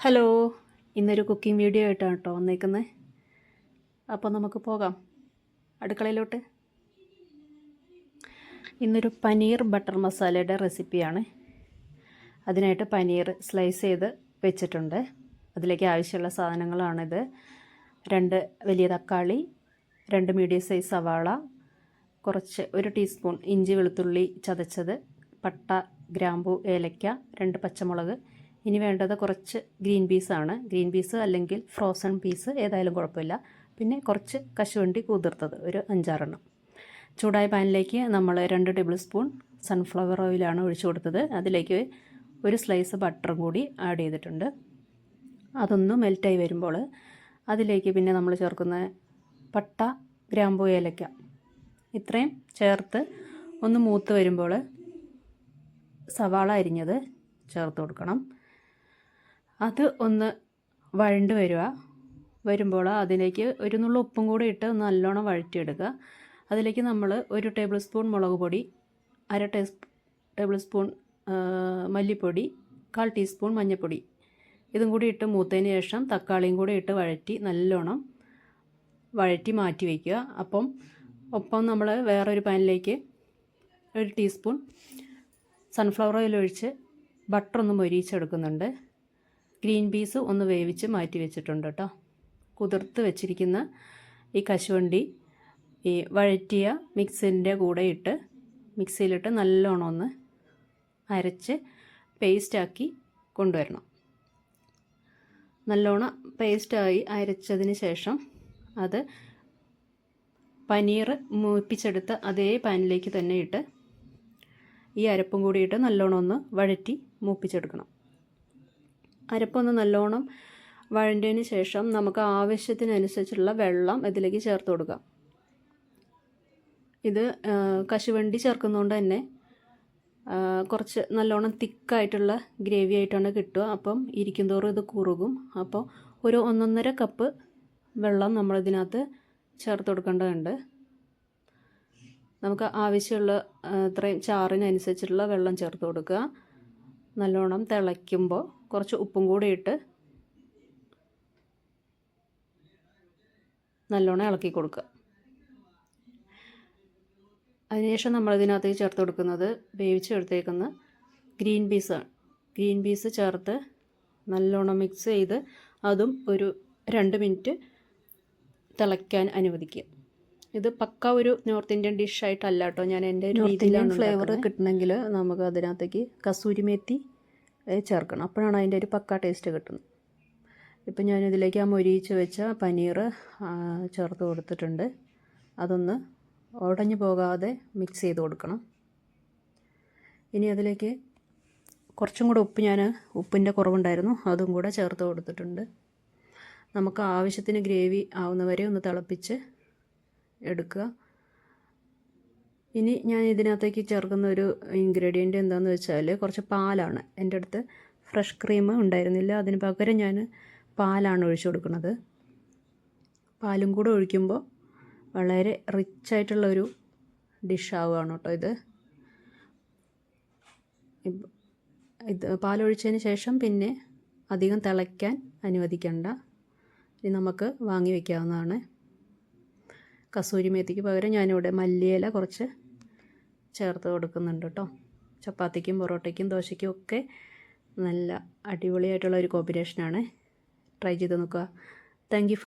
Hello, ഇന്നൊരു cooking video ആയിട്ടാണ് കേട്ടോ വന്നേക്കുന്നത്. അപ്പോൾ നമുക്ക് പോകാം അടുക്കളയിലോട്ട്. ഇന്നൊരു പനീർ ബട്ടർ മസാലയുടെ റെസിപ്പിയാണ്. അതിനായിട്ട് പനീർ സ്ലൈസ് ചെയ്ത് വെച്ചിട്ടുണ്ട്. അതിലേക്ക് ആവശ്യമുള്ള സാധനങ്ങളാണിത്: 2 വലിയ തക്കാളി, 2 മീഡിയം സൈസ് സവാള, ഒരു ടീസ്പൂൺ ഇഞ്ചി വെളുത്തുള്ളി ചതച്ചത്, പട്ട, ഗ്രാമ്പു, ഏലക്ക, 2 പച്ചമുളക്. ഇനി വേണ്ടത് കുറച്ച് ഗ്രീൻ പീസാണ്. ഗ്രീൻ പീസ് അല്ലെങ്കിൽ ഫ്രോസൺ പീസ് ഏതായാലും കുഴപ്പമില്ല. പിന്നെ കുറച്ച് കശുവണ്ടി കുതിർത്തത്, ഒരു 5-6 എണ്ണം. ചൂടായ പാനിലേക്ക് നമ്മൾ 2 ടേബിൾ സ്പൂൺ സൺഫ്ലവർ ഓയിലാണ് ഒഴിച്ചു കൊടുത്തത്. അതിലേക്ക് ഒരു സ്ലൈസ് ബട്ടറും കൂടി ആഡ് ചെയ്തിട്ടുണ്ട്. അതൊന്ന് മെൽറ്റായി വരുമ്പോൾ അതിലേക്ക് പിന്നെ നമ്മൾ ചേർക്കുന്ന പട്ട, ഗ്രാമ്പു, ഏലക്ക ഇത്രയും ചേർത്ത് ഒന്ന് മൂത്ത് വരുമ്പോൾ സവാള അരിഞ്ഞത് ചേർത്ത് കൊടുക്കണം. അത് ഒന്ന് വഴണ്ട് വരുമ്പോൾ അതിലേക്ക് ഒരു നുള്ളു ഉപ്പും കൂടി ഇട്ട് നല്ലോണം വഴറ്റിയെടുക്കുക. അതിലേക്ക് നമ്മൾ 1 ടേബിൾ സ്പൂൺ മുളക് പൊടി, 1/2 ടേബിൾ സ്പൂൺ മല്ലിപ്പൊടി, 1/4 ടീസ്പൂൺ മഞ്ഞൾപ്പൊടി ഇതും കൂടി ഇട്ട് മൂത്തതിന് ശേഷം തക്കാളിയും കൂടി ഇട്ട് നല്ലോണം വഴറ്റി മാറ്റി വയ്ക്കുക. ഒപ്പം നമ്മൾ വേറൊരു പാനിലേക്ക് 1 ടീസ്പൂൺ സൺഫ്ലവർ ഓയിൽ ഒഴിച്ച് ബട്ടർ ഒന്ന് മൊരിയിച്ചെടുക്കുന്നുണ്ട്. ഗ്രീൻ പീസ് ഒന്ന് വേവിച്ച് മാറ്റി വെച്ചിട്ടുണ്ട് കേട്ടോ. കുതിർത്ത് വെച്ചിരിക്കുന്ന ഈ കശുവണ്ടി ഈ വഴറ്റിയ മിക്സിൻ്റെ കൂടെ ഇട്ട് മിക്സിയിലിട്ട് നല്ലോണം ഒന്ന് അരച്ച് പേസ്റ്റാക്കി കൊണ്ടുവരണം. നല്ലോണം പേസ്റ്റായി അരച്ചതിന് ശേഷം അത് പനീർ മൂപ്പിച്ചെടുത്ത് അതേ പാനിലേക്ക് തന്നെ ഇട്ട് ഈ അരപ്പും കൂടി ഇട്ട് നല്ലോണം ഒന്ന് വഴറ്റി മൂപ്പിച്ചെടുക്കണം. അരപ്പൊന്ന് നല്ലോണം വഴണ്ടതിന് ശേഷം നമുക്ക് ആവശ്യത്തിനനുസരിച്ചുള്ള വെള്ളം ഇതിലേക്ക് ചേർത്ത് കൊടുക്കാം. ഇത് കശുവണ്ടി ചേർക്കുന്നതുകൊണ്ട് തന്നെ കുറച്ച് നല്ലോണം തിക്കായിട്ടുള്ള ഗ്രേവി ആയിട്ടാണ് കിട്ടുക. അപ്പം ഇരിക്കുന്തോറും ഇത് കുറുകും. അപ്പോൾ ഒരു 1.5 കപ്പ് വെള്ളം നമ്മളിതിനകത്ത് ചേർത്ത് കൊടുക്കേണ്ടതുണ്ട്. നമുക്ക് ആവശ്യമുള്ള അത്രയും ചാറിനനുസരിച്ചുള്ള വെള്ളം ചേർത്ത് കൊടുക്കുക. നല്ലോണം തിളയ്ക്കുമ്പോൾ കുറച്ച് ഉപ്പും കൂടി ഇട്ട് നല്ലോണം ഇളക്കി കൊടുക്കുക. അതിനുശേഷം നമ്മളിതിനകത്തേക്ക് ചേർത്ത് കൊടുക്കുന്നത് വേവിച്ചെടുത്തേക്കുന്ന ഗ്രീൻ പീസാണ്. ഗ്രീൻ പീസ് ചേർത്ത് നല്ലോണം മിക്സ് ചെയ്ത് അതും ഒരു 2 മിനിറ്റ് തിളയ്ക്കാൻ അനുവദിക്കുക. ഇത് പക്ക ഒരു നോർത്ത് ഇന്ത്യൻ ഡിഷായിട്ടല്ല കേട്ടോ. ഞാൻ എൻ്റെ രീതിയിലാണ് ഫ്ലേവർ കിട്ടണമെങ്കിൽ നമുക്ക് അതിനകത്തേക്ക് കസൂരി മേത്തി ചേർക്കണം. അപ്പോഴാണ് അതിൻ്റെ ഒരു പക്ക ടേസ്റ്റ് കിട്ടുന്നത്. ഇപ്പം ഞാനിതിലേക്ക് മൊരിയിച്ച് വെച്ച പനീർ ചേർത്ത് കൊടുത്തിട്ടുണ്ട്. അതൊന്ന് ഉടഞ്ഞു പോകാതെ മിക്സ് ചെയ്ത് കൊടുക്കണം. ഇനി അതിലേക്ക് കുറച്ചും കൂടെ ഉപ്പിൻ്റെ കുറവുണ്ടായിരുന്നു, അതും കൂടെ ചേർത്ത് കൊടുത്തിട്ടുണ്ട്. നമുക്ക് ആവശ്യത്തിന് ഗ്രേവി ആവുന്നവരെ ഒന്ന് തിളപ്പിച്ച് എടുക്കുക. ഇനി ഞാൻ ഇതിനകത്തേക്ക് ചേർക്കുന്ന ഒരു ഇൻഗ്രീഡിയൻറ്റ് എന്താണെന്ന് വെച്ചാൽ കുറച്ച് പാലാണ്. എൻ്റെ അടുത്ത് ഫ്രഷ് ക്രീം ഉണ്ടായിരുന്നില്ല, അതിന് പകരം ഞാൻ പാലാണ് ഒഴിച്ചു കൊടുക്കുന്നത്. പാലും കൂടെ ഒഴിക്കുമ്പോൾ വളരെ റിച്ചായിട്ടുള്ളൊരു ഡിഷാവുകയാണ് കേട്ടോ ഇത് പാലൊഴിച്ചതിന് ശേഷം പിന്നെ അധികം തിളയ്ക്കാൻ അനുവദിക്കേണ്ട. ഇനി നമുക്ക് വാങ്ങി വയ്ക്കാവുന്നതാണ്. കസൂരി മേത്തിക്ക് പകരം ഞാനിവിടെ മല്ലിയില കുറച്ച് ചേർത്ത് കൊടുക്കുന്നുണ്ട് കേട്ടോ. ചപ്പാത്തിക്കും പൊറോട്ടയ്ക്കും ദോശയ്ക്കും ഒക്കെ നല്ല അടിപൊളിയായിട്ടുള്ള ഒരു കോമ്പിനേഷനാണ്. ട്രൈ ചെയ്ത് നോക്കുക. Thank you.